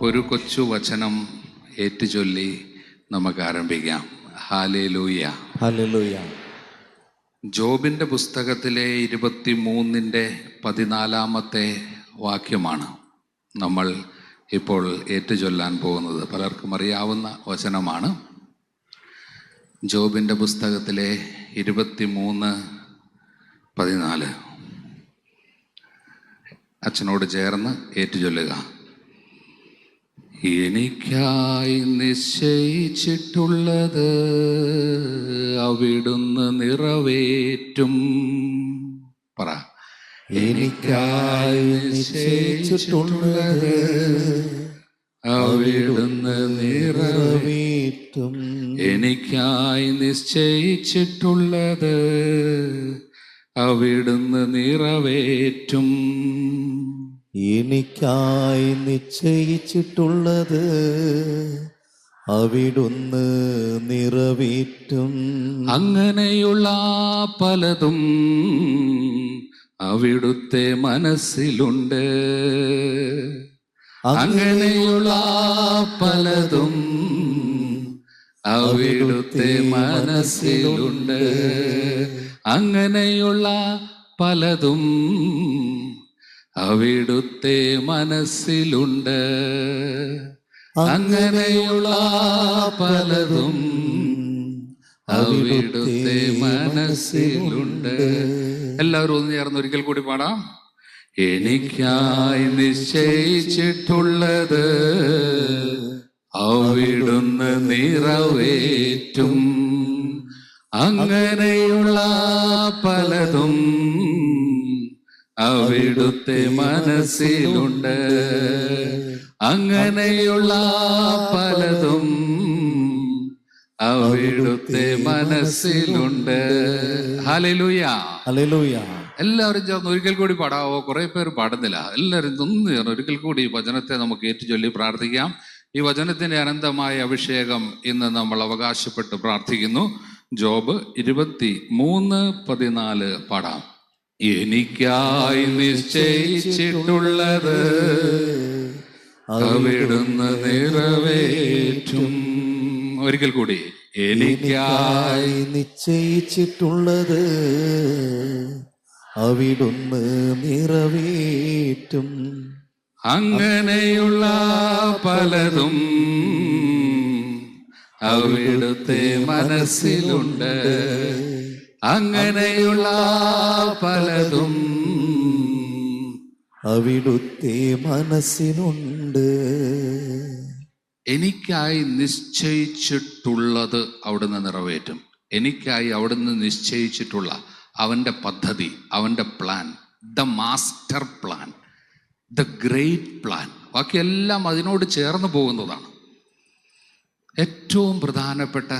ഒരു കൊച്ചു വചനം ഏറ്റുചൊല്ലി നമുക്ക് ആരംഭിക്കാം. Hallelujah, hallelujah. ജോബിൻ്റെ പുസ്തകത്തിലെ 23-14 വാക്യമാണ് നമ്മൾ ഇപ്പോൾ ഏറ്റുചൊല്ലാൻ പോകുന്നത്. പലർക്കും അറിയാവുന്ന വചനമാണ്. ജോബിൻ്റെ പുസ്തകത്തിലെ 23-14 അച്ഛനോട് ചേർന്ന് ഏറ്റുചൊല്ലുക. എനിക്കായി നിശ്ചയിച്ചിട്ടുള്ളത് അവിടുന്ന് നിറവേറ്റും. പറ. എനിക്കായി നിശ്ചയിച്ചിട്ടുള്ളത് അവിടുന്ന് നിറവേറ്റും. എനിക്കായി നിശ്ചയിച്ചിട്ടുള്ളത് അവിടുന്ന് നിറവേറ്റും. എനിക്കായി നിശ്ചയിച്ചിട്ടുള്ളത് അവിടുന്ന് നിറവേറ്റും. അങ്ങനെയുള്ള പലതും അവിടുത്തെ മനസ്സിലുണ്ട്. അങ്ങനെയുള്ള പലതും അവിടുത്തെ മനസ്സിലുണ്ട്. അങ്ങനെയുള്ള പലതും അവിടുത്തെ മനസ്സിലുണ്ട്. അങ്ങനെയുള്ള പലതും അവിടുത്തെ മനസ്സിലുണ്ട്. എല്ലാവരും ഒന്ന് ചേർന്ന് ഒരിക്കൽ കൂടി പാടാം. എനിക്കായി നിശ്ചയിച്ചിട്ടുള്ളത് അവിടുന്ന് നിറവേറ്റും. അങ്ങനെയുള്ള പലതും അവിടുത്തെ മനസ്സിലുണ്ട്. അങ്ങനെയുള്ള പലതും അവിടുത്തെ മനസ്സിലുണ്ട്. Hallelujah, hallelujah. എല്ലാവരും ചേർന്ന് ഒരിക്കൽ കൂടി പാടാവോ? കുറെ പേര് പാടുന്നില്ല. എല്ലാവരും ഒന്ന് ചേർന്ന് ഒരിക്കൽ കൂടി ഈ വചനത്തെ നമുക്ക് ഏറ്റുചൊല്ലി പ്രാർത്ഥിക്കാം. ഈ വചനത്തിന്റെ അനന്തമായ അഭിഷേകം ഇന്ന് നമ്മൾ അവകാശപ്പെട്ട് പ്രാർത്ഥിക്കുന്നു. ജോബ് 23:14 പാടാം. എനിക്കായി നിശ്ചയിച്ചിട്ടുള്ളത് അവിടുന്ന് നിറവേറ്റും. ഒരിക്കൽ കൂടി. എനിക്കായി നിശ്ചയിച്ചിട്ടുള്ളത് അവിടുന്ന് നിറവേറ്റും. അങ്ങനെയുള്ള പലതും അവിടുത്തെ മനസ്സിലുണ്ട്. അങ്ങനെയുള്ള പലതും അവിടുത്തെ മനസ്സിലുണ്ട്. എനിക്കായി നിശ്ചയിച്ചിട്ടുള്ളത് അവിടുന്ന് നിറവേറ്റും. എനിക്കായി അവിടുന്ന് നിശ്ചയിച്ചിട്ടുള്ള അവൻ്റെ പദ്ധതി, അവൻ്റെ plan, the master plan, the great plan, ബാക്കിയെല്ലാം അതിനോട് ചേർന്ന് പോകുന്നതാണ്. ഏറ്റവും പ്രധാനപ്പെട്ട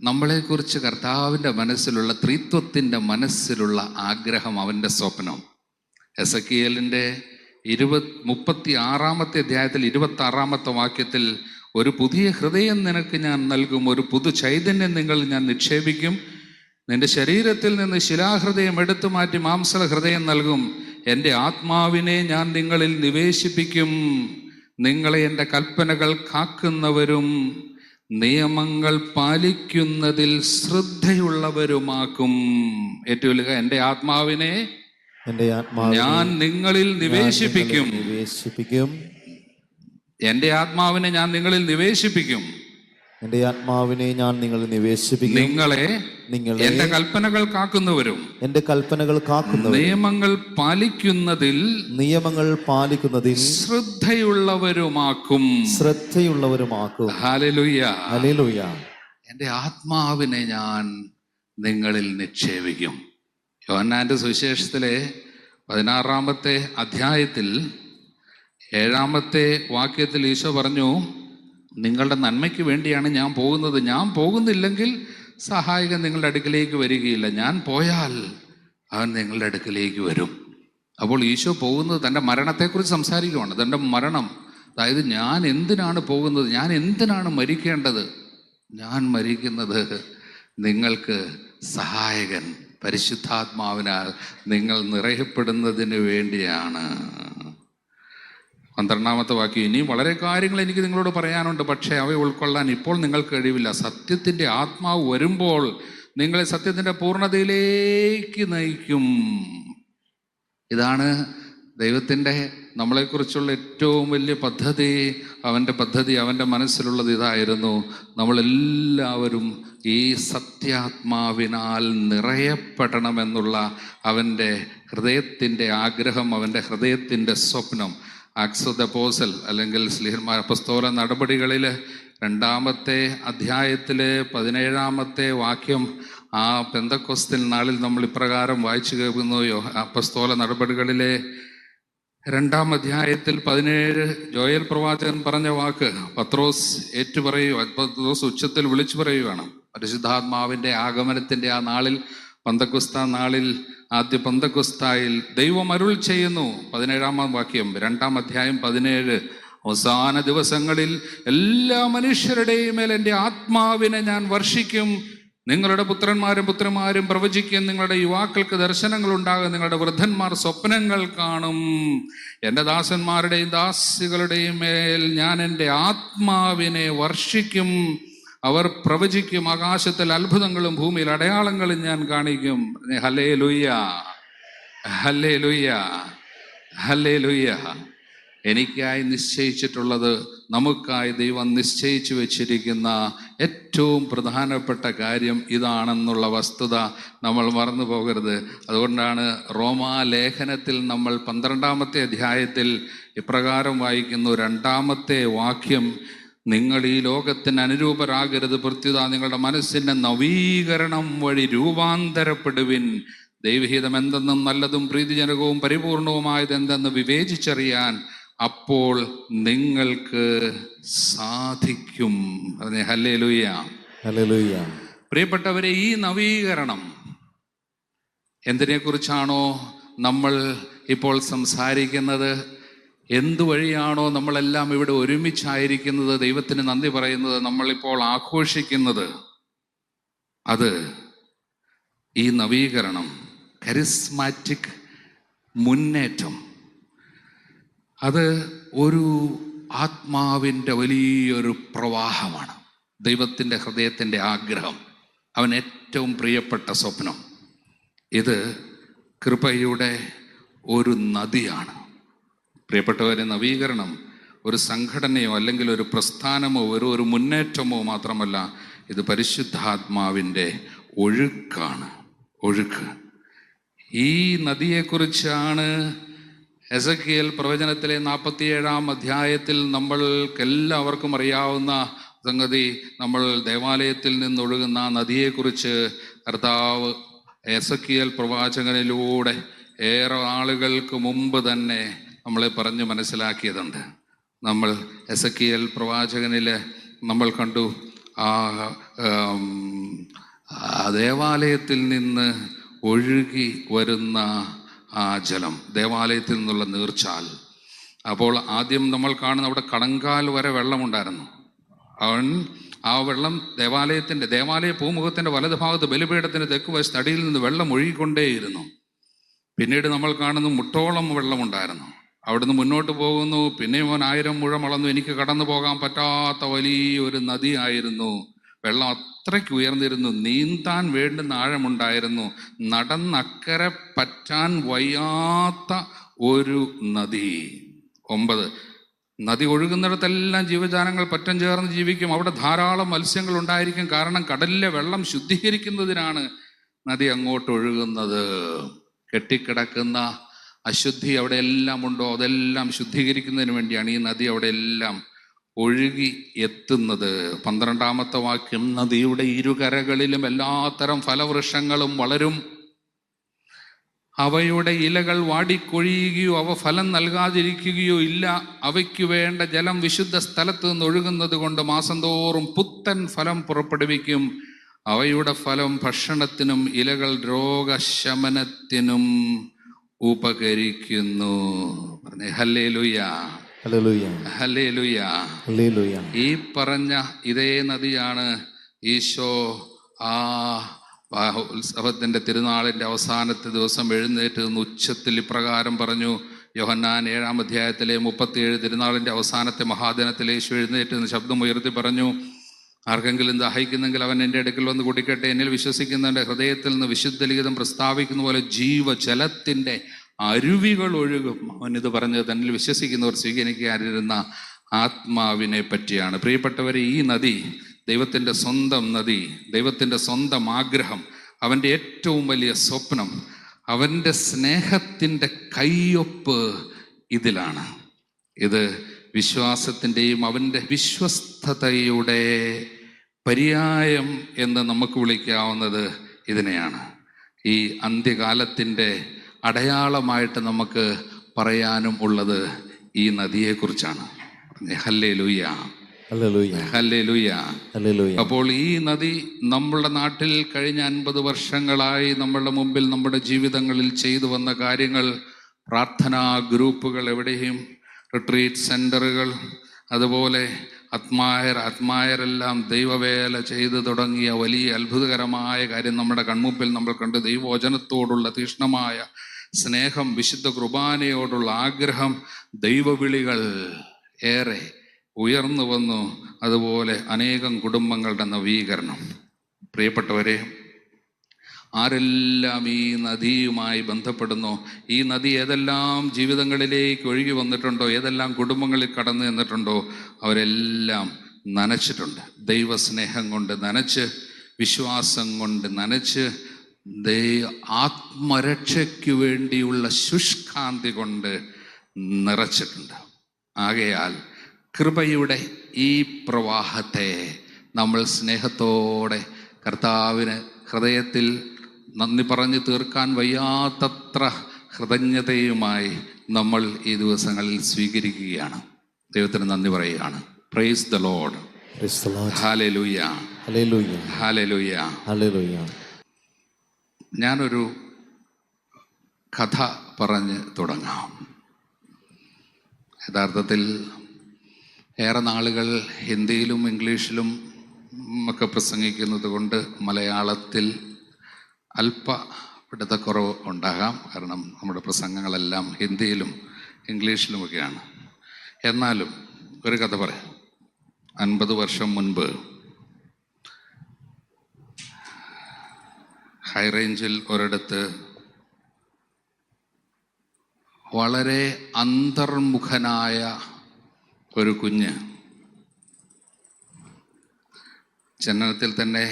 നമ്മളെക്കുറിച്ച് കർത്താവിൻ്റെ മനസ്സിലുള്ള, ത്രിത്വത്തിൻ്റെ മനസ്സിലുള്ള ആഗ്രഹം, അവൻ്റെ സ്വപ്നം. എസെക്കിയേലിൻ്റെ 36 അധ്യായത്തിൽ 26 വാക്യത്തിൽ, ഒരു പുതിയ ഹൃദയം നിനക്ക് ഞാൻ നൽകും, ഒരു പുതു ചൈതന്യം നിങ്ങൾ ഞാൻ നിക്ഷേപിക്കും, നിന്റെ ശരീരത്തിൽ നിന്ന് ശിലാഹൃദയം എടുത്തു മാറ്റി മാംസള ഹൃദയം നൽകും, എൻ്റെ ആത്മാവിനെ ഞാൻ നിങ്ങളിൽ നിവേശിപ്പിക്കും, നിങ്ങളെ എൻ്റെ കൽപ്പനകൾ കാക്കുന്നവരും നിയമങ്ങൾ പാലിക്കുന്നതിൽ ശ്രദ്ധയുള്ളവരുമാക്കും. ഏറ്റവും എൻ്റെ ആത്മാവിനെ ഞാൻ നിങ്ങളിൽ നിവേശിപ്പിക്കും. എൻ്റെ ആത്മാവിനെ ഞാൻ നിങ്ങളിൽ നിവേശിപ്പിക്കും. എൻ്റെ ആത്മാവിനെ ഞാൻ നിങ്ങളിൽ നിവേശിപ്പിക്കും. നിങ്ങളെ എൻ്റെ കൽപ്പനകൾ കാക്കുന്നവരും, എൻ്റെ കൽപ്പനകൾ കാക്കുന്നവരും നിയമങ്ങൾ പാലിക്കുന്നതിൽ ശ്രദ്ധയുള്ളവരുമാക്കും. Hallelujah, hallelujah. എൻ്റെ ആത്മാവിനെ ഞാൻ നിങ്ങളിൽ നിക്ഷേപിക്കും. യോഹന്നാന്റെ സുവിശേഷത്തിലെ 16 അധ്യായത്തിൽ 7 വാക്യത്തിൽ ഈശോ പറഞ്ഞു, നിങ്ങളുടെ നന്മയ്ക്ക് വേണ്ടിയാണ് ഞാൻ പോകുന്നത്. ഞാൻ പോകുന്നില്ലെങ്കിൽ സഹായകൻ നിങ്ങളുടെ അടുക്കിലേക്ക് വരികയില്ല. ഞാൻ പോയാൽ അവൻ നിങ്ങളുടെ അടുക്കിലേക്ക് വരും. അപ്പോൾ ഈശോ പോകുന്നത് തൻ്റെ മരണത്തെക്കുറിച്ച് സംസാരിക്കുകയാണ്. തൻ്റെ മരണം, അതായത് ഞാൻ എന്തിനാണ് പോകുന്നത്, ഞാൻ എന്തിനാണ് മരിക്കേണ്ടത്? ഞാൻ മരിക്കുന്നത് നിങ്ങൾക്ക് സഹായകൻ പരിശുദ്ധാത്മാവിനാൽ നിങ്ങൾ നിറയപ്പെടുന്നതിന് വേണ്ടിയാണ്. 12-ാമത്തെ വാക്യം, ഇനിയും വളരെ കാര്യങ്ങൾ എനിക്ക് നിങ്ങളോട് പറയാനുണ്ട്, പക്ഷേ അവ ഉൾക്കൊള്ളാൻ ഇപ്പോൾ നിങ്ങൾക്ക് കഴിവില്ല. സത്യത്തിൻ്റെ ആത്മാവ് വരുമ്പോൾ നിങ്ങളെ സത്യത്തിൻ്റെ പൂർണ്ണതയിലേക്ക് നയിക്കും. ഇതാണ് ദൈവത്തിൻ്റെ നമ്മളെക്കുറിച്ചുള്ള ഏറ്റവും വലിയ പദ്ധതി. അവൻ്റെ മനസ്സിലുള്ളത് ഇതായിരുന്നു: നമ്മളെല്ലാവരും ഈ സത്യാത്മാവിനാൽ നിറയപ്പെടണമെന്നുള്ള അവൻ്റെ ഹൃദയത്തിൻ്റെ ആഗ്രഹം, അവൻ്റെ ഹൃദയത്തിൻ്റെ സ്വപ്നം. ആക്ട്സ് ഓഫ് ദ അപ്പോസ്റ്റൽ അല്ലെങ്കിൽ സ്ലീഹന്മാർ അപ്പസ്തോല നടപടികളിൽ 2-ാമത്തെ അധ്യായത്തിലെ 17-ാമത്തെ വാക്യം, ആ പെന്തക്കോസ്തൽ നാളിൽ നമ്മൾ ഇപ്രകാരം വായിച്ചു കേൾക്കുന്നു. അപ്പസ്തോല നടപടികളിലെ 2-ാം അധ്യായത്തിൽ 17 ജോയൽ പ്രവാചകൻ പറഞ്ഞ വാക്ക് പത്രോസ് ഏറ്റുപറയുക. പത്രോസ് ഉച്ചത്തിൽ വിളിച്ചു പറയുകയാണ്. പരിശുദ്ധാത്മാവിൻ്റെ ആഗമനത്തിൻ്റെ ആ നാളിൽ, പന്തക്കുസ്ത നാളിൽ, ആദ്യ പന്തക്കുസ്തായിൽ ദൈവം അരുൾ ചെയ്യുന്നു. 17-ാം വാക്യം, 2-ാം അധ്യായം 17, അവസാന ദിവസങ്ങളിൽ എല്ലാ മനുഷ്യരുടെയും മേൽ എൻ്റെ ആത്മാവിനെ ഞാൻ വർഷിക്കും. നിങ്ങളുടെ പുത്രന്മാരും പ്രവചിക്കും. നിങ്ങളുടെ യുവാക്കൾക്ക് ദർശനങ്ങൾ ഉണ്ടാകും. നിങ്ങളുടെ വൃദ്ധന്മാർ സ്വപ്നങ്ങൾ കാണും. എൻ്റെ ദാസന്മാരുടെയും ദാസികളുടെയും മേൽ ഞാൻ എൻ്റെ ആത്മാവിനെ വർഷിക്കും. അവർ പ്രവചിക്കും. ആകാശത്തിൽ അത്ഭുതങ്ങളും ഭൂമിയിൽ അടയാളങ്ങളും ഞാൻ കാണിക്കും. Hallelujah, hallelujah, hallelujah. എനിക്കായി നിശ്ചയിച്ചിട്ടുള്ളത്, നമുക്കായി ദൈവം നിശ്ചയിച്ചു വെച്ചിരിക്കുന്ന ഏറ്റവും പ്രധാനപ്പെട്ട കാര്യം ഇതാണെന്നുള്ള വസ്തുത നമ്മൾ മറന്നു പോകരുത്. അതുകൊണ്ടാണ് റോമാലേഖനത്തിൽ നമ്മൾ 12-ാമത്തെ അധ്യായത്തിൽ ഇപ്രകാരം വായിക്കുന്നു. 2-ാമത്തെ വാക്യം, നിങ്ങൾ ഈ ലോകത്തിന് അനുരൂപരാകരുത്, പ്രത്യുത നിങ്ങളുടെ മനസ്സിൻ്റെ നവീകരണം വഴി രൂപാന്തരപ്പെടുവിൻ. ദൈവഹിതം എന്തെന്നും നല്ലതും പ്രീതിജനകവും പരിപൂർണവുമായത് എന്തെന്ന് വിവേചിച്ചറിയാൻ അപ്പോൾ നിങ്ങൾക്ക് സാധിക്കും. Hallelujah, hallelujah. പ്രിയപ്പെട്ടവരെ, ഈ നവീകരണം എന്തിനെക്കുറിച്ചാണോ നമ്മൾ ഇപ്പോൾ സംസാരിക്കുന്നത്, എന്തുവഴിയാണോ നമ്മളെല്ലാം ഇവിടെ ഒരുമിച്ചായിരിക്കുന്നത്, ദൈവത്തിന് നന്ദി പറയുന്നത്, നമ്മളിപ്പോൾ ആഘോഷിക്കുന്നത്, അത് ഈ നവീകരണം, കരിസ്മാറ്റിക് മുന്നേറ്റം, അത് ഒരു ആത്മാവിൻ്റെ വലിയൊരു പ്രവാഹമാണ്. ദൈവത്തിൻ്റെ ഹൃദയത്തിൻ്റെ ആഗ്രഹം, അവൻ ഏറ്റവും പ്രിയപ്പെട്ട സ്വപ്നം. ഇത് കൃപയുടെ ഒരു നദിയാണ്. പ്രിയപ്പെട്ടവരെ, നവീകരണം ഒരു സംഘടനയോ അല്ലെങ്കിൽ ഒരു പ്രസ്ഥാനമോ ഒരു മുന്നേറ്റമോ മാത്രമല്ല, ഇത് പരിശുദ്ധാത്മാവിൻ്റെ ഒഴുക്കാണ്. ഒഴുക്ക്. ഈ നദിയെക്കുറിച്ചാണ് എസെക്കിയേൽ പ്രവചനത്തിലെ 47-ാം അധ്യായത്തിൽ നമ്മൾക്കെല്ലാവർക്കും അറിയാവുന്ന സംഗതി. നമ്മൾ ദേവാലയത്തിൽ നിന്നൊഴുകുന്ന നദിയെക്കുറിച്ച് കർത്താവ് എസെക്കിയേൽ പ്രവാചകനിലൂടെ ഏറെ ആളുകൾക്ക് മുമ്പ് തന്നെ നമ്മളെ പറഞ്ഞ് മനസ്സിലാക്കിയതുണ്ട്. നമ്മൾ എസെക്കിയേൽ പ്രവാചകനിൽ നമ്മൾ കണ്ടു, ആ ദേവാലയത്തിൽ നിന്ന് ഒഴുകി വരുന്ന ആ ജലം, ദേവാലയത്തിൽ നിന്നുള്ള നീർച്ചാൽ. അപ്പോൾ ആദ്യം നമ്മൾ കാണുന്ന അവിടെ കണങ്കാൽ വരെ വെള്ളമുണ്ടായിരുന്നു. ആ വെള്ളം ദേവാലയ പൂമുഖത്തിൻ്റെ വലതുഭാഗത്ത് ബലിപീഠത്തിൻ്റെ തെക്ക് വശത്ത് അടിയിൽ നിന്ന് വെള്ളം ഒഴുകിക്കൊണ്ടേയിരുന്നു. പിന്നീട് നമ്മൾ കാണുന്നു മുട്ടോളം വെള്ളമുണ്ടായിരുന്നു. അവിടുന്ന് മുന്നോട്ട് പോകുന്നു. പിന്നെയും 1000 മുഴം അളന്നു. എനിക്ക് കടന്നു പോകാൻ പറ്റാത്ത വലിയൊരു നദിയായിരുന്നു. വെള്ളം അത്രയ്ക്ക് ഉയർന്നിരുന്നു. നീന്താൻ വേണ്ടുന്ന ആഴമുണ്ടായിരുന്നു. നടന്നക്കരെ പറ്റാൻ വയ്യാത്ത ഒരു നദി. 9, നദി ഒഴുകുന്നിടത്തെല്ലാം ജീവജാലങ്ങൾ പറ്റം ചേർന്ന് ജീവിക്കും. അവിടെ ധാരാളം മത്സ്യങ്ങൾ ഉണ്ടായിരിക്കും. കാരണം കടലിലെ വെള്ളം ശുദ്ധീകരിക്കുന്നതിനാണ് നദി അങ്ങോട്ട് ഒഴുകുന്നത്. കെട്ടിക്കിടക്കുന്ന അശുദ്ധി അവിടെ എല്ലാം ഉണ്ടോ, അതെല്ലാം ശുദ്ധീകരിക്കുന്നതിന് വേണ്ടിയാണ് ഈ നദി അവിടെ എല്ലാം ഒഴുകി എത്തുന്നത്. 12-ാമത്തെ വാക്യം, നദിയുടെ ഇരുകരകളിലും എല്ലാത്തരം ഫലവൃക്ഷങ്ങളും വളരും. അവയുടെ ഇലകൾ വാടിക്കൊഴിയുകയോ അവ ഫലം നൽകാതിരിക്കുകയോ ഇല്ല. അവയ്ക്ക് വേണ്ട ജലം വിശുദ്ധ സ്ഥലത്ത് നിന്ന് ഒഴുകുന്നത് കൊണ്ട് മാസം തോറും പുത്തൻ ഫലം പുറപ്പെടുവിക്കും. അവയുടെ ഫലം ഭക്ഷണത്തിനും ഇലകൾ രോഗശമനത്തിനും ഉപകരിക്കുന്നു. പറഞ്ഞേ ഹല്ലേലൂയ, ഹല്ലേലൂയ, ഹല്ലേലൂയ, ഹല്ലേലൂയ. ഈ പറഞ്ഞ ഇതേ നദിയാണ് ഈശോ ആ ഉത്സവത്തിൻ്റെ തിരുനാളിൻ്റെ അവസാനത്തെ ദിവസം എഴുന്നേറ്റ് നിന്ന് ഉച്ചത്തിൽ ഇപ്രകാരം പറഞ്ഞു, യോഹന്നാൻ 7-ാം അധ്യായത്തിലെ 37 തിരുനാളിൻ്റെ അവസാനത്തെ മഹാദിനത്തിൽ യേശു എഴുന്നേറ്റ് നിന്ന് ശബ്ദം ഉയർത്തി പറഞ്ഞു, ആർക്കെങ്കിലും ദാഹിക്കുന്നെങ്കിൽ അവൻ എൻ്റെ അടുക്കൽ വന്ന് കുടിക്കട്ടെ. എന്നിൽ വിശ്വസിക്കുന്നവൻ്റെ ഹൃദയത്തിൽ നിന്ന് വിശുദ്ധ ലിഖിതം പ്രസ്താവിക്കുന്ന പോലെ ജീവജലത്തിൻ്റെ അരുവികൾ ഒഴുകും. അവനിത് പറഞ്ഞത് തന്നിൽ വിശ്വസിക്കുന്നവർ സ്വീകരിക്കാനിരുന്ന ആത്മാവിനെ പറ്റിയാണ്. പ്രിയപ്പെട്ടവരെ, ഈ നദി ദൈവത്തിൻ്റെ സ്വന്തം നദി, ദൈവത്തിൻ്റെ സ്വന്തം ആഗ്രഹം, അവൻ്റെ ഏറ്റവും വലിയ സ്വപ്നം, അവൻ്റെ സ്നേഹത്തിൻ്റെ കയ്യൊപ്പ് ഇതിലാണ്. ഇത് വിശ്വാസത്തിൻ്റെയും അവൻ്റെ വിശ്വസ്തതയുടെ പര്യായം എന്ന് നമുക്ക് വിളിക്കാവുന്നത് ഇതിനെയാണ്. ഈ അന്ത്യകാലത്തിൻ്റെ അടയാളമായിട്ട് നമുക്ക് പറയാനും ഉള്ളത് ഈ നദിയെക്കുറിച്ചാണ്. Hallelujah, hallelujah, hallelujah, hallelujah. അപ്പോൾ ഈ നദി നമ്മുടെ നാട്ടിൽ കഴിഞ്ഞ 50 വർഷങ്ങളായി നമ്മളുടെ മുമ്പിൽ നമ്മുടെ ജീവിതങ്ങളിൽ ചെയ്തു വന്ന കാര്യങ്ങൾ, പ്രാർത്ഥനാ ഗ്രൂപ്പുകൾ, എവിടെയും റിട്രീറ്റ് സെൻ്ററുകൾ, അതുപോലെ ആത്മായരെല്ലാം ദൈവവേല ചെയ്തു തുടങ്ങിയ വലിയ അത്ഭുതകരമായ കാര്യം നമ്മുടെ കൺമുമ്പിൽ നമ്മൾ കണ്ട്, ദൈവവചനത്തോടുള്ള തീക്ഷ്ണമായ സ്നേഹം, വിശുദ്ധ കുർബാനയോടുള്ള ആഗ്രഹം, ദൈവവിളികൾ ഏറെ ഉയർന്നു വന്നു. അതുപോലെ അനേകം കുടുംബങ്ങളുടെ നവീകരണം. പ്രിയപ്പെട്ടവരെ, ആരെല്ലാം ഈ നദിയുമായി ബന്ധപ്പെടുന്നു, ഈ നദി ഏതെല്ലാം ജീവിതങ്ങളിലേക്ക് ഒഴുകി വന്നിട്ടുണ്ടോ, ഏതെല്ലാം കുടുംബങ്ങളിൽ കടന്നു ചെന്നിട്ടുണ്ടോ, അവരെല്ലാം നനച്ചിട്ടുണ്ട്. ദൈവസ്നേഹം കൊണ്ട് നനച്ച്, വിശ്വാസം കൊണ്ട് നനച്ച്, ആത്മരക്ഷയ്ക്ക് വേണ്ടിയുള്ള ശുഷ്കാന്തി കൊണ്ട് നിറച്ചിട്ടുണ്ട്. ആകയാൽ കൃപയുടെ ഈ പ്രവാഹത്തെ നമ്മൾ സ്നേഹത്തോടെ കർത്താവിന് ഹൃദയത്തിൽ നന്ദി പറഞ്ഞു തീർക്കാൻ വയ്യാത്തത്ര കൃതജ്ഞതയുമായി നമ്മൾ ഈ ദിവസങ്ങളിൽ സ്വീകരിക്കുകയാണ്. ദൈവത്തിന് നന്ദി പറയുകയാണ്. Praise the Lord. Hallelujah, hallelujah, hallelujah, hallelujah. ഞാനൊരു കഥ പറഞ്ഞ് തുടങ്ങാം. യഥാർത്ഥത്തിൽ ഏറെ നാളുകൾ ഹിന്ദിയിലും ഇംഗ്ലീഷിലും ഒക്കെ പ്രസംഗിക്കുന്നത് കൊണ്ട് മലയാളത്തിൽ അല്പ പിടുത്തക്കുറവ് ഉണ്ടാകാം. കാരണം നമ്മുടെ പ്രസംഗങ്ങളെല്ലാം ഹിന്ദിയിലും ഇംഗ്ലീഷിലുമൊക്കെയാണ്. എന്നാലും ഒരു കഥ പറയാം. 50 വർഷം മുൻപ് ഹൈറേഞ്ചിൽ ഒരിടത്ത് വളരെ അന്തർമുഖനായ ഒരു കുഞ്ഞ്, ജനനത്തിൽ തന്നെ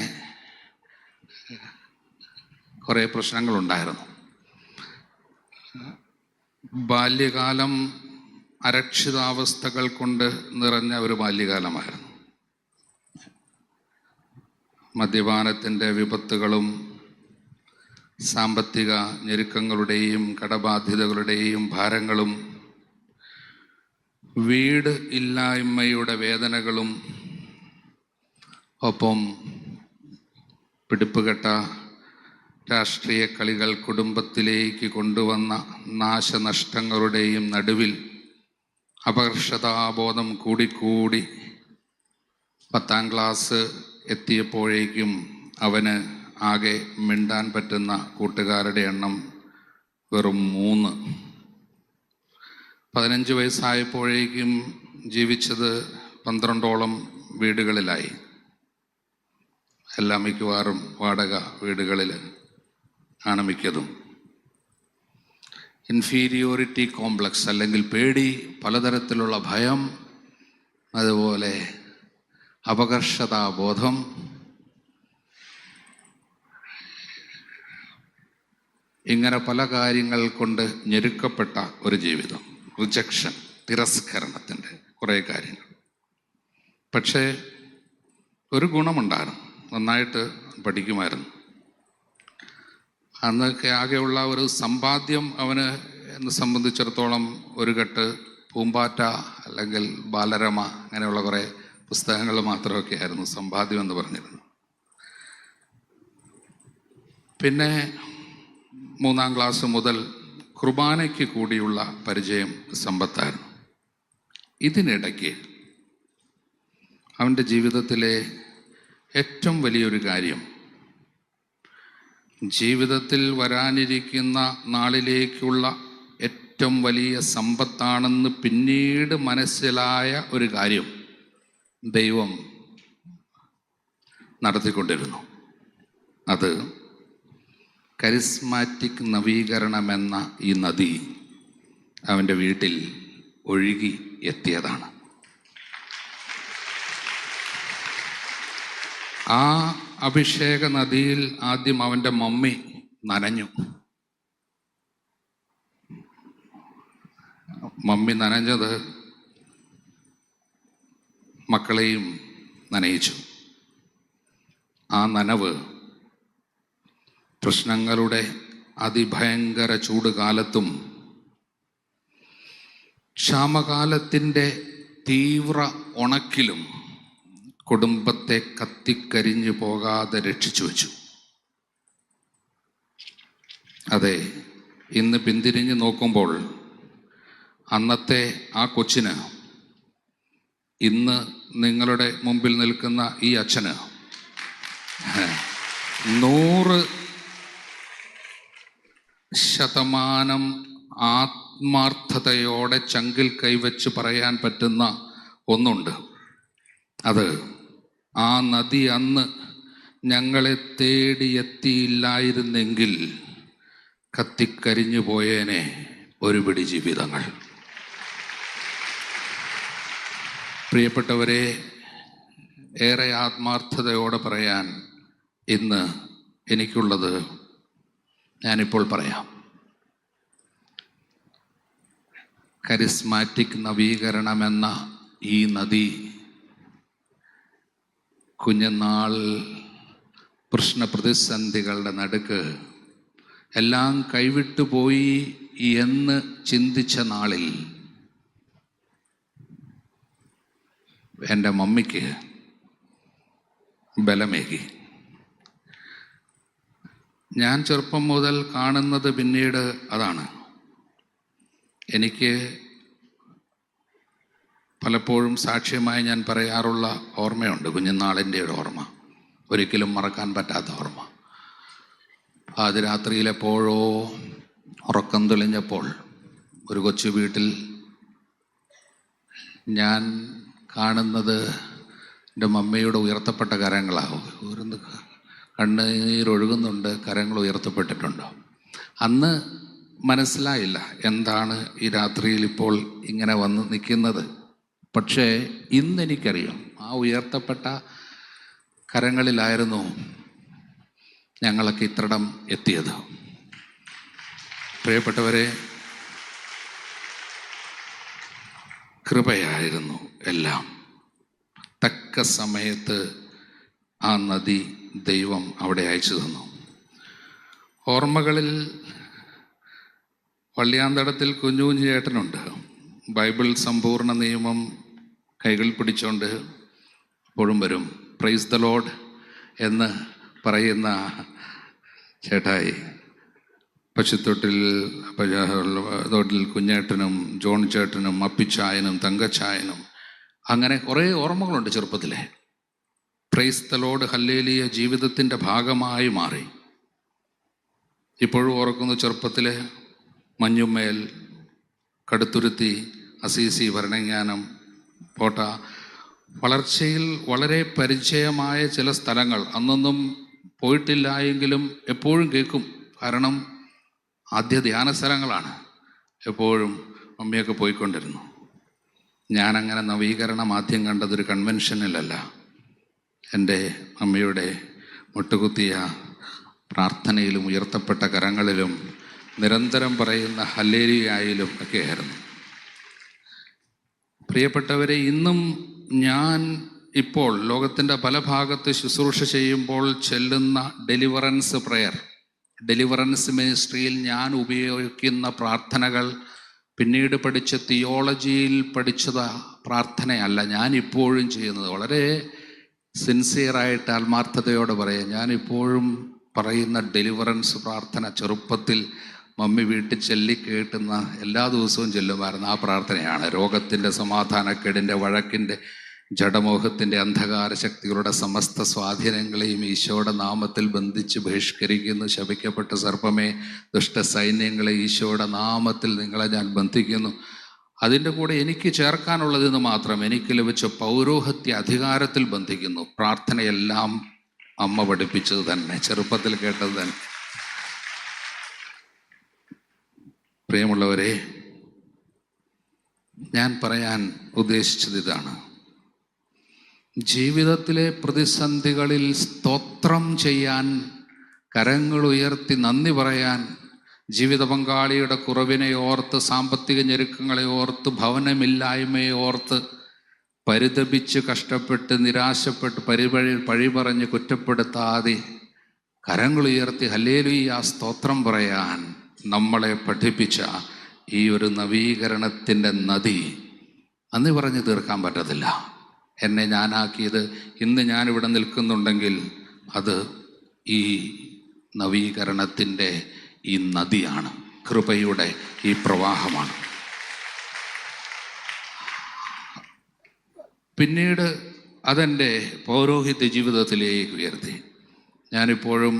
കുറേ പ്രശ്നങ്ങളുണ്ടായിരുന്നു. ബാല്യകാലം അരക്ഷിതാവസ്ഥകൾ കൊണ്ട് നിറഞ്ഞ ഒരു ബാല്യകാലമായിരുന്നു. മദ്യപാനത്തിൻ്റെ വിപത്തുകളും സാമ്പത്തിക ഞെരുക്കങ്ങളുടെയും കടബാധ്യതകളുടെയും ഭാരങ്ങളും വീട് ഇല്ലായ്മയുടെ വേദനകളും ഒപ്പം പിടിപ്പുകെട്ട രാഷ്ട്രീയ കളികൾ കുടുംബത്തിലേക്ക് കൊണ്ടുവന്ന നാശനഷ്ടങ്ങളുടെയും നടുവിൽ അപകർഷതാബോധം കൂടിക്കൂടി 10ാം ക്ലാസ് എത്തിയപ്പോഴേക്കും അവന് ആകെ മിണ്ടാൻ പറ്റുന്ന കൂട്ടുകാരുടെ എണ്ണം വെറും 3. 15 വയസ്സായപ്പോഴേക്കും ജീവിച്ചത് 12ഓളം വീടുകളിലായി. എല്ലാം മിക്കവാറും വാടക വീടുകളിൽ ആണ് മിക്കതും. ഇൻഫീരിയോറിറ്റി കോംപ്ലക്സ് അല്ലെങ്കിൽ പേടി, പലതരത്തിലുള്ള ഭയം, അതുപോലെ അപകർഷതാബോധം, ഇങ്ങനെ പല കാര്യങ്ങൾ കൊണ്ട് ഞെരുക്കപ്പെട്ട ഒരു ജീവിതം. റിജക്ഷൻ, തിരസ്കരണത്തിൻ്റെ കുറേ കാര്യങ്ങൾ. പക്ഷേ ഒരു ഗുണമുണ്ടായിരുന്നു, നന്നായിട്ട് പഠിക്കുമായിരുന്നു. അന്നൊക്കെ ആകെയുള്ള ഒരു സമ്പാദ്യം അവന് എന്നെ സംബന്ധിച്ചിടത്തോളം ഒരു കെട്ട് പൂമ്പാറ്റ അല്ലെങ്കിൽ ബാലരമ അങ്ങനെയുള്ള കുറേ പുസ്തകങ്ങൾ മാത്രമൊക്കെ ആയിരുന്നു സമ്പാദ്യം എന്ന് പറഞ്ഞിരുന്നു. പിന്നെ 3ാം ക്ലാസ് മുതൽ കുർബാനയ്ക്ക് കൂടിയുള്ള പരിചയം സമ്പത്തായിരുന്നു. ഇതിനിടയ്ക്ക് അവൻ്റെ ജീവിതത്തിലെ ഏറ്റവും വലിയൊരു കാര്യം, ജീവിതത്തിൽ വരാനിരിക്കുന്ന നാളിലേക്കുള്ള ഏറ്റവും വലിയ സമ്പത്താണെന്ന് പിന്നീട് മനസ്സിലായ ഒരു കാര്യം ദൈവം നടത്തിക്കൊണ്ടിരുന്നു. അത് കരിസ്മാറ്റിക് നവീകരണമെന്ന ഈ നദി അവൻ്റെ വീട്ടിൽ ഒഴുകി എത്തിയതാണ്. ആ അഭിഷേക നദിയിൽ ആദ്യം അവൻ്റെ മമ്മി നനഞ്ഞു. മമ്മി നനഞ്ഞത് മക്കളെയും നനയിച്ചു. ആ നനവ് പ്രശ്നങ്ങളുടെ അതിഭയങ്കര ചൂടുകാലത്തും ക്ഷാമകാലത്തിൻ്റെ തീവ്ര ഉണക്കിലും കുടുംബത്തെ കത്തിക്കരിഞ്ഞു പോകാതെ രക്ഷിച്ചു വച്ചു. അതെ, ഇന്ന് പിന്തിരിഞ്ഞ് നോക്കുമ്പോൾ അന്നത്തെ ആ കൊച്ചിന് ഇന്ന് നിങ്ങളുടെ മുമ്പിൽ നിൽക്കുന്ന ഈ അച്ഛന് 100% ആത്മാർത്ഥതയോടെ ചങ്കിൽ കൈവച്ച് പറയാൻ പറ്റുന്ന ഒന്നുണ്ട്. അത് ആ നദി അന്ന് ഞങ്ങളെ തേടിയെത്തിയില്ലായിരുന്നെങ്കിൽ കത്തിക്കരിഞ്ഞു പോയേനെ ഒരു പിടി ജീവിതങ്ങൾ. പ്രിയപ്പെട്ടവരെ, ഏറെ ആത്മാർത്ഥതയോടെ പറയാൻ ഇന്ന് എനിക്കുള്ളത് ഞാനിപ്പോൾ പറയാം. കരിസ്മാറ്റിക് നവീകരണമെന്ന ഈ നദി കുഞ്ഞുനാൾ പ്രശ്നപ്രതിസന്ധികളുടെ നടുക്ക് എല്ലാം കൈവിട്ടുപോയി എന്ന് ചിന്തിച്ച നാളിൽ എൻ്റെ മമ്മിക്ക് ബലമേകി. ഞാൻ ചെറുപ്പം മുതൽ കാണുന്നത് പിന്നീട് അതാണ്. എനിക്ക് പലപ്പോഴും സാക്ഷ്യമായി ഞാൻ പറയാറുള്ള ഓർമ്മയുണ്ട്, കുഞ്ഞുനാളിൻ്റെ ഒരു ഓർമ്മ, ഒരിക്കലും മറക്കാൻ പറ്റാത്ത ഓർമ്മ. പാതിരാത്രിയിലെപ്പോഴോ ഉറക്കം തെളിഞ്ഞപ്പോൾ ഒരു കൊച്ചു വീട്ടിൽ ഞാൻ കാണുന്നത് എൻ്റെ മമ്മിയുടെ ഉയർത്തപ്പെട്ട കരങ്ങളാണ്. കണ്ണീരൊഴുകുന്നുണ്ട്, കരങ്ങൾ ഉയർത്തപ്പെട്ടിട്ടുണ്ട്. അന്ന് മനസ്സിലായില്ല എന്താണ് ഈ രാത്രിയിൽ ഇപ്പോൾ ഇങ്ങനെ വന്ന് നിൽക്കുന്നത്. പക്ഷേ ഇന്നെനിക്കറിയാം, ആ ഉയർത്തപ്പെട്ട കരങ്ങളിലായിരുന്നു ഞങ്ങളൊക്കെ ഇത്രടം എത്തിയത്. പ്രിയപ്പെട്ടവരെ, കൃപയായിരുന്നു എല്ലാം. തക്ക സമയത്ത് ആ നദി ദൈവം അവിടെ അയച്ചു തന്നു. ഓർമ്മകളിൽ വള്ളിയാന്തടത്തിൽ കുഞ്ഞു ചേട്ടനുണ്ട്. ബൈബിൾ സമ്പൂർണ്ണ നിയമം കൈകൾ പിടിച്ചുകൊണ്ട് എപ്പോഴും വരും. പ്രൈസ് ദ ലോർഡ് എന്ന് പറയുന്ന ചേട്ടായി. പശുത്തൊട്ടിൽ കുഞ്ഞേട്ടനും ജോൺ ചേട്ടനും അപ്പിച്ചായനും തങ്കച്ചായനും അങ്ങനെ കുറേ ഓർമ്മകളുണ്ട് ചെറുപ്പത്തിലെ. പ്രൈസ് ദ ലോർഡ് ഹല്ലേലൂയ ജീവിതത്തിൻ്റെ ഭാഗമായി മാറി. ഇപ്പോഴും ഓർക്കുന്നു, ചെറുപ്പത്തിലെ മഞ്ഞുമ്മേൽ, കടുത്തുരുത്തി, അസീസി, ഭരണങ്ങാനം, പോട്ട, വളർച്ചയിൽ വളരെ പരിചയമായ ചില സ്ഥലങ്ങൾ. അന്നൊന്നും പോയിട്ടില്ല എങ്കിലും എപ്പോഴും കേൾക്കും. കാരണം ആദ്യ ധ്യാന സ്ഥലങ്ങളാണ്. എപ്പോഴും മമ്മിയൊക്കെ പോയിക്കൊണ്ടിരുന്നു. ഞാനങ്ങനെ നവീകരണം ആദ്യം കണ്ടതൊരു കൺവെൻഷനിലല്ല, എൻ്റെ മമ്മിയുടെ മുട്ടുകുത്തിയ പ്രാർത്ഥനയിലും ഉയർത്തപ്പെട്ട കരങ്ങളിലും നിരന്തരം പറയുന്ന ഹല്ലേലൂയായിലും ഒക്കെയായിരുന്നു. പ്രിയപ്പെട്ടവരെ, ഇന്നും ഞാൻ ഇപ്പോൾ ലോകത്തിൻ്റെ പല ഭാഗത്ത് ശുശ്രൂഷ ചെയ്യുമ്പോൾ ചെല്ലുന്ന ഡെലിവറൻസ് പ്രെയർ, ഡെലിവറൻസ് മിനിസ്ട്രിയിൽ ഞാൻ ഉപയോഗിക്കുന്ന പ്രാർത്ഥനകൾ പിന്നീട് പഠിച്ച തിയോളജിയിൽ പഠിച്ചത് പ്രാർത്ഥനയല്ല ഞാൻ ഇപ്പോഴും ചെയ്യുന്നത്. വളരെ സിൻസിയറായിട്ട് ആത്മാർത്ഥതയോടെ പറയാം, ഞാനിപ്പോഴും പറയുന്ന ഡെലിവറൻസ് പ്രാർത്ഥന ചെറുപ്പത്തിൽ മമ്മി വീട്ടിൽ ചൊല്ലിക്കേട്ടുന്ന എല്ലാ ദിവസവും ചെല്ലുമായിരുന്നു ആ പ്രാർത്ഥനയാണ്. രോഗത്തിൻ്റെ, സമാധാനക്കേടിൻ്റെ, വഴക്കിൻ്റെ, ജഡമോഹത്തിൻ്റെ അന്ധകാര ശക്തികളുടെ സമസ്ത സ്വാധീനങ്ങളെയും ഈശോയുടെ നാമത്തിൽ ബന്ധിച്ച് ബഹിഷ്കരിക്കുന്നു. ശപിക്കപ്പെട്ട സർപ്പമേ, ദുഷ്ട സൈന്യങ്ങളെ ഈശോയുടെ നാമത്തിൽ നിങ്ങളെ ഞാൻ ബന്ധിക്കുന്നു. അതിൻ്റെ കൂടെ എനിക്ക് ചേർക്കാനുള്ളതെന്ന് മാത്രം, എനിക്ക് ലഭിച്ച പൗരോഹിത്യ അധികാരത്തിൽ ബന്ധിക്കുന്നു. പ്രാർത്ഥനയെല്ലാം അമ്മ പഠിപ്പിച്ചത് തന്നെ, ചെറുപ്പത്തിൽ കേട്ടത് തന്നെ. പ്രിയമുള്ളവരെ, ഞാൻ പറയാൻ ഉദ്ദേശിച്ചത് ഇതാണ്. ജീവിതത്തിലെ പ്രതിസന്ധികളിൽ സ്തോത്രം ചെയ്യാൻ, കരങ്ങൾ ഉയർത്തി നന്ദി പറയാൻ, ജീവിത പങ്കാളിയുടെ കുറവിനെ ഓർത്ത്, സാമ്പത്തിക ഞെരുക്കങ്ങളെ ഓർത്ത്, ഭവനമില്ലായ്മയെ ഓർത്ത് പരിതപിച്ച് കഷ്ടപ്പെട്ട് നിരാശപ്പെട്ട് പഴി പറഞ്ഞ് കുറ്റപ്പെടുത്താതെ കരങ്ങൾ ഉയർത്തി ഹല്ലേലൂയ സ്തോത്രം പറയാൻ നമ്മളെ പഠിപ്പിച്ച ഈ ഒരു നവീകരണത്തിൻ്റെ നദി നന്ദി പറഞ്ഞ് തീർക്കാൻ പറ്റത്തില്ല. എന്നെ ഞാനാക്കിയത്, ഇന്ന് ഞാനിവിടെ നിൽക്കുന്നുണ്ടെങ്കിൽ അത് ഈ നവീകരണത്തിൻ്റെ ഈ നദിയാണ്, കൃപയുടെ ഈ പ്രവാഹമാണ്. പിന്നീട് അതെൻ്റെ പൗരോഹിത്യ ജീവിതത്തിലേക്ക് ഉയർത്തി. ഞാനിപ്പോഴും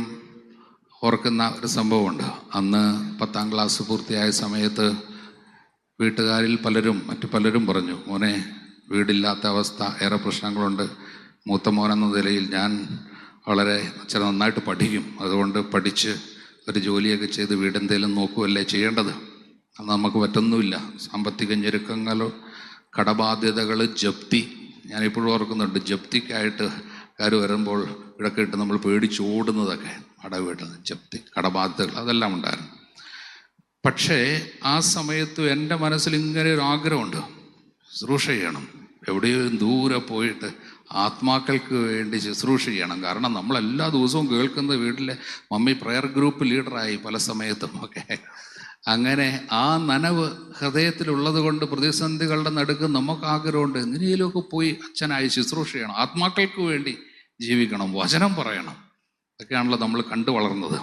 ഓർക്കുന്ന ഒരു സംഭവമുണ്ട്. അന്ന് 10ാം ക്ലാസ് പൂർത്തിയായ സമയത്ത് വീട്ടുകാരിൽ മറ്റു പലരും പറഞ്ഞു, മോനെ വീടില്ലാത്ത അവസ്ഥ, ഏറെ പ്രശ്നങ്ങളുണ്ട്. മൂത്ത മോനെന്ന നിലയിൽ ഞാൻ വളരെ നന്നായിട്ട് പഠിക്കും, അതുകൊണ്ട് പഠിച്ച് ഒരു ജോലിയൊക്കെ ചെയ്ത് വീടെന്തേലും നോക്കുമല്ലേ ചെയ്യേണ്ടത്. അത് നമുക്ക് പറ്റൊന്നുമില്ല. സാമ്പത്തിക ഞെരുക്കങ്ങളോ കടബാധ്യതകൾ, ജപ്തി. ഞാനിപ്പോഴും ഓർക്കുന്നുണ്ട്, ജപ്തിക്കായിട്ട് കാര് വരുമ്പോൾ ഇടയ്ക്ക് ഇട്ട് നമ്മൾ പേടിച്ചോടുന്നതൊക്കെ, വീട്ടിൽ ജപ്തി, കടബാധ്യതകൾ, അതെല്ലാം ഉണ്ടായിരുന്നു. പക്ഷേ ആ സമയത്ത് എൻ്റെ മനസ്സിൽ ഇങ്ങനെ ഒരു ആഗ്രഹമുണ്ട്, ശുശ്രൂഷ ചെയ്യണം, എവിടെയും ദൂരെ പോയിട്ട് ആത്മാക്കൾക്ക് വേണ്ടി ശുശ്രൂഷ ചെയ്യണം. കാരണം നമ്മളെല്ലാ ദിവസവും കേൾക്കുന്നത് വീട്ടിലെ മമ്മി പ്രയർ ഗ്രൂപ്പ് ലീഡറായി പല സമയത്തും ഒക്കെ. അങ്ങനെ ആ നനവ് ഹൃദയത്തിലുള്ളത് കൊണ്ട് പ്രതിസന്ധികളുടെ നടുക്ക് നമുക്ക് ആഗ്രഹമുണ്ട്, എന്തിനേലുമൊക്കെ പോയി അച്ഛനായി ശുശ്രൂഷ ചെയ്യണം, ആത്മാക്കൾക്ക് വേണ്ടി ജീവിക്കണം, വചനം പറയണം. ഇതൊക്കെയാണല്ലോ നമ്മൾ കണ്ടു വളർന്നത്.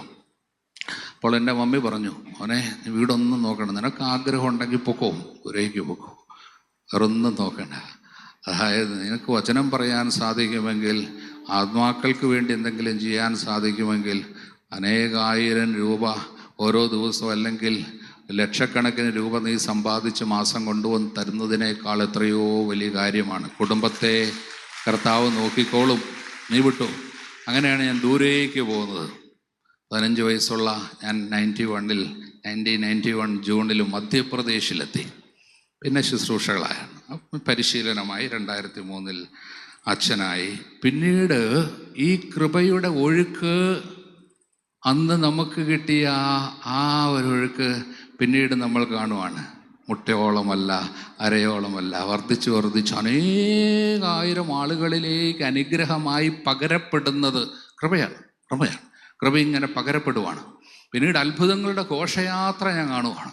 അപ്പോൾ എൻ്റെ മമ്മി പറഞ്ഞു, മോനെ വീടൊന്നും നോക്കണം, നിനക്ക് ആഗ്രഹം ഉണ്ടെങ്കിൽ പൊക്കോ, ദൂരേക്ക് പൊക്കോ, വേറൊന്നും നോക്കണ്ട. അതായത് നിനക്ക് വചനം പറയാൻ സാധിക്കുമെങ്കിൽ, ആത്മാക്കൾക്ക് വേണ്ടി എന്തെങ്കിലും ചെയ്യാൻ സാധിക്കുമെങ്കിൽ, അനേകായിരം രൂപ ഓരോ ദിവസവും അല്ലെങ്കിൽ ലക്ഷക്കണക്കിന് രൂപ നീ സമ്പാദിച്ച് മാസം കൊണ്ടുവന്ന് തരുന്നതിനേക്കാൾ എത്രയോ വലിയ കാര്യമാണ്. കുടുംബത്തെ കർത്താവ് നോക്കിക്കോളും, നീ വിട്ടു. അങ്ങനെയാണ് ഞാൻ ദൂരേക്ക് പോകുന്നത്. 15 വയസ്സുള്ള ഞാൻ 1991 ജൂണിൽ മധ്യപ്രദേശിലെത്തി. പിന്നെ ശുശ്രൂഷകളായാണ്, പരിശീലനമായി. 2003 അച്ഛനായി. പിന്നീട് ഈ കൃപയുടെ ഒഴുക്ക്, അന്ന് നമുക്ക് കിട്ടിയ ആ ഒരു ഒഴുക്ക് പിന്നീട് നമ്മൾ കാണുവാണ്. മുട്ടയോളമല്ല, അരയോളമല്ല, വർദ്ധിച്ച് അനേകായിരം ആളുകളിലേക്ക് അനുഗ്രഹമായി പകരപ്പെടുന്നത് കൃപയാണ്. കൃപ ഇങ്ങനെ പകരപ്പെടുവാണ്. പിന്നീട് അത്ഭുതങ്ങളുടെ ഘോഷയാത്ര ഞാൻ കാണുവാണ്.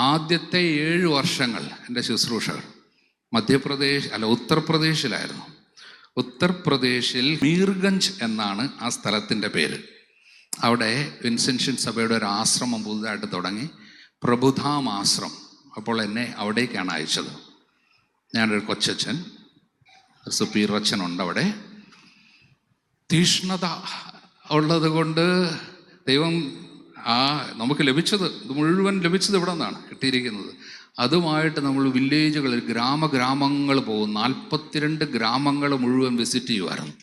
ആദ്യത്തെ 7 വർഷങ്ങൾ എൻ്റെ ശുശ്രൂഷകൾ ഉത്തർപ്രദേശിലായിരുന്നു. ഉത്തർപ്രദേശിൽ മീർഗഞ്ച് എന്നാണ് ആ സ്ഥലത്തിൻ്റെ പേര്. അവിടെ വിൻസെൻഷ്യൻ സഭയുടെ ഒരു ആശ്രമം പുതുതായിട്ട് തുടങ്ങി, പ്രബുധാം ആശ്രമം. അപ്പോൾ എന്നെ അവിടേക്കാണ് അയച്ചത്. ഞാനൊരു കൊച്ചച്ഛൻ, സുപ്പീരിയർ അച്ഛനുണ്ട് അവിടെ. തീഷ്ണത ഉള്ളത് കൊണ്ട് ദൈവം നമുക്ക് ലഭിച്ചത്, ഇത് മുഴുവൻ ലഭിച്ചത് ഇവിടെ നിന്നാണ് കിട്ടിയിരിക്കുന്നത്. അതുമായിട്ട് നമ്മൾ വില്ലേജുകളിൽ, ഗ്രാമങ്ങൾ പോകും. 42 ഗ്രാമങ്ങൾ മുഴുവൻ വിസിറ്റ് ചെയ്യുമായിരുന്നു.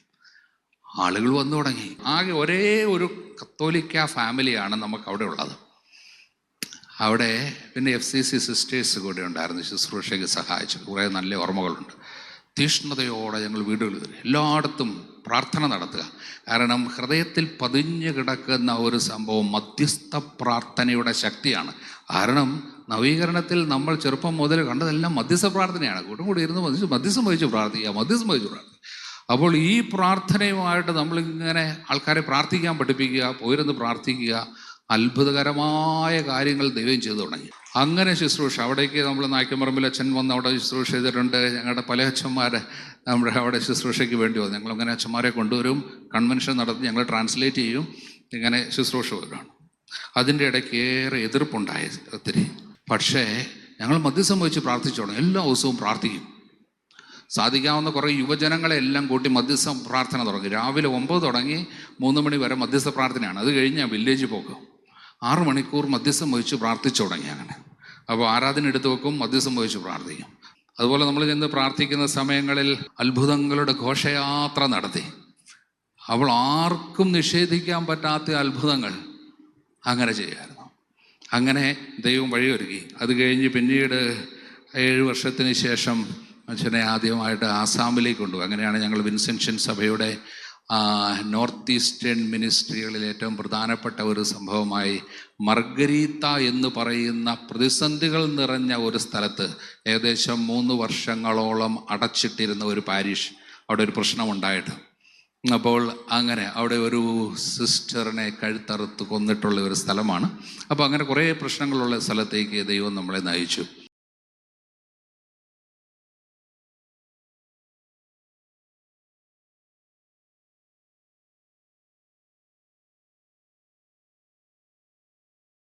ആളുകൾ വന്നു തുടങ്ങി. ആകെ ഒരേ ഒരു കത്തോലിക്ക ഫാമിലിയാണ് നമുക്ക് അവിടെ ഉള്ളത്. അവിടെ പിന്നെ FCC സിസ്റ്റേഴ്സ് കൂടെ ഉണ്ടായിരുന്നു, ശുശ്രൂഷയ്ക്ക് സഹായിച്ചു. കുറേ നല്ല ഓർമ്മകളുണ്ട്. തീഷ്ണതയോടെ ഞങ്ങൾ വീടുകളിൽ കയറി, എല്ലായിടത്തും പ്രാർത്ഥന നടത്തുക. കാരണം ഹൃദയത്തിൽ പതിഞ്ഞു കിടക്കുന്ന ഒരു സംഭവം മധ്യസ്ഥ പ്രാർത്ഥനയുടെ ശക്തിയാണ്. കാരണം നവീകരണത്തിൽ നമ്മൾ ചെറുപ്പം മുതൽ കണ്ടതെല്ലാം മധ്യസ്ഥ പ്രാർത്ഥനയാണ്. കൂട്ടും കൂടി ഇരുന്ന് മധ്യസ്ഥം വഹിച്ച് പ്രാർത്ഥിക്കുക. അപ്പോൾ ഈ പ്രാർത്ഥനയുമായിട്ട് നമ്മളിങ്ങനെ ആൾക്കാരെ പ്രാർത്ഥിക്കാൻ പഠിപ്പിക്കുക, പോയിരുന്ന് പ്രാർത്ഥിക്കുക. അത്ഭുതകരമായ കാര്യങ്ങൾ ദൈവം ചെയ്തു തുടങ്ങി. അങ്ങനെ ശുശ്രൂഷ, അവിടേക്ക് നമ്മൾ നായ്ക്കമ്പറമ്പിൽ അച്ഛൻ വന്ന് അവിടെ ശുശ്രൂഷ ചെയ്തിട്ടുണ്ട്. ഞങ്ങളുടെ പല അച്ഛന്മാരെ നമ്മുടെ അവിടെ ശുശ്രൂഷയ്ക്ക് വേണ്ടി വന്നു. ഞങ്ങളങ്ങനെ അച്ഛന്മാരെ കൊണ്ടുവരും, കൺവെൻഷൻ നടത്തി, ഞങ്ങൾ ട്രാൻസ്ലേറ്റ് ചെയ്യും, ഇങ്ങനെ ശുശ്രൂഷ വരുവാണ്. അതിൻ്റെ ഇടയ്ക്ക് ഏറെ എതിർപ്പുണ്ടായി ഒത്തിരി. പക്ഷേ ഞങ്ങൾ മധ്യസ്ഥം വഹിച്ച് പ്രാർത്ഥിച്ചു തുടങ്ങി. എല്ലാ ദിവസവും പ്രാർത്ഥിക്കും. സാധിക്കാവുന്ന കുറേ യുവജനങ്ങളെ എല്ലാം കൂട്ടി മധ്യസ്ഥ പ്രാർത്ഥന തുടങ്ങി. രാവിലെ 9 തുടങ്ങി 3 മണി വരെ മധ്യസ്ഥ പ്രാർത്ഥനയാണ്. അത് കഴിഞ്ഞാൽ വില്ലേജ് പോക്കും. 6 മണിക്കൂർ മധ്യസ്ഥം വഹിച്ച് പ്രാർത്ഥിച്ചു തുടങ്ങി. അങ്ങനെ അപ്പോൾ ആരാധന എടുത്തു വെക്കും, മധ്യസ്ഥം വഹിച്ച് പ്രാർത്ഥിക്കും. അതുപോലെ നമ്മൾ ചെന്ന് പ്രാർത്ഥിക്കുന്ന സമയങ്ങളിൽ അത്ഭുതങ്ങളുടെ ഘോഷയാത്ര നടത്തി. അവൾ ആർക്കും നിഷേധിക്കാൻ പറ്റാത്ത അത്ഭുതങ്ങൾ അങ്ങനെ ചെയ്യാമായിരുന്നു. അങ്ങനെ ദൈവം വഴിയൊരുക്കി. അത് കഴിഞ്ഞ് പിന്നീട് 7 വർഷത്തിന് ശേഷം അച്ഛനെ ആദ്യമായിട്ട് ആസാമിലേക്ക് കൊണ്ടുപോയി. അങ്ങനെയാണ് ഞങ്ങൾ വിൻസെൻഷൻ സഭയുടെ നോർത്ത് ഈസ്റ്റേൺ മിനിസ്ട്രികളിൽ ഏറ്റവും പ്രധാനപ്പെട്ട ഒരു സംഭവമായി മർഗരീത്ത എന്ന് പറയുന്ന പ്രതിസന്ധികൾ നിറഞ്ഞ ഒരു സ്ഥലത്ത് ഏകദേശം 3 വർഷങ്ങളോളം അടച്ചിട്ടിരുന്ന ഒരു പാരിഷ്, അവിടെ ഒരു പ്രശ്നമുണ്ടായിട്ട്, അപ്പോൾ അങ്ങനെ അവിടെ ഒരു സിസ്റ്ററിനെ കഴുത്തറുത്ത് കൊന്നിട്ടുള്ള ഒരു സ്ഥലമാണ്. അപ്പോൾ അങ്ങനെ കുറേ പ്രശ്നങ്ങളുള്ള സ്ഥലത്തേക്ക് ദൈവം നമ്മളെ നയിച്ചു.